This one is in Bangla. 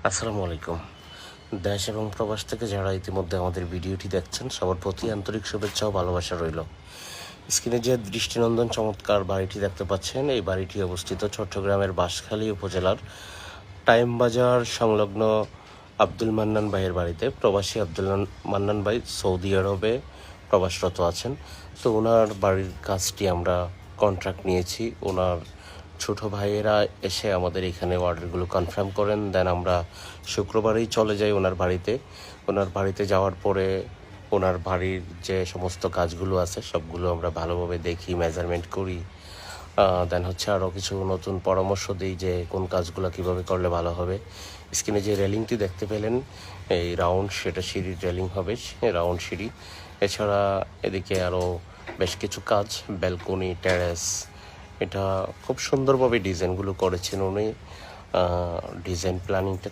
আসসালামু আলাইকুম। দেশ এবং প্রবাস থেকে যারা ইতিমধ্যে আমাদের ভিডিওটি দেখছেন সবার প্রতি আন্তরিক শুভেচ্ছা ও ভালোবাসা রইল। স্ক্রিনে যে দৃষ্টিনন্দন চমৎকার বাড়িটি দেখতে পাচ্ছেন, এই বাড়িটি অবস্থিত চট্টগ্রামের বাঁশখালী উপজেলার টাইম বাজার সংলগ্ন আব্দুল মান্নান ভাইয়ের বাড়িতে। প্রবাসী আব্দুল মান্নান ভাই সৌদি আরবে প্রবাসরত আছেন। তো ওনার বাড়ির কাজটি আমরা কন্ট্রাক্ট নিয়েছি। ওনার ছোট ভাইয়েরা এসে আমাদের এখানে অর্ডারগুলো কনফার্ম করেন, দেন আমরা শুক্রবারেই চলে যাই ওনার বাড়িতে। ওনার বাড়িতে যাওয়ার পরে ওনার বাড়ির যে সমস্ত কাজগুলো আছে সবগুলো আমরা ভালোভাবে দেখি, মেজারমেন্ট করি। দেন হচ্ছে আরও কিছু নতুন পরামর্শ দিই যে কোন কাজগুলো কীভাবে করলে ভালো হবে। স্ক্রিনে যে রেলিংটি দেখতে পেলেন, এই রাউন্ড, সেটা সিঁড়ির রেলিং হবে, রাউন্ড সিঁড়ি। এছাড়া এদিকে আরও বেশ কিছু কাজ, ব্যালকনি, টেরেস, এটা খুব সুন্দরভাবে ডিজাইনগুলো করেছেন উনি। ডিজাইন প্ল্যানিংটা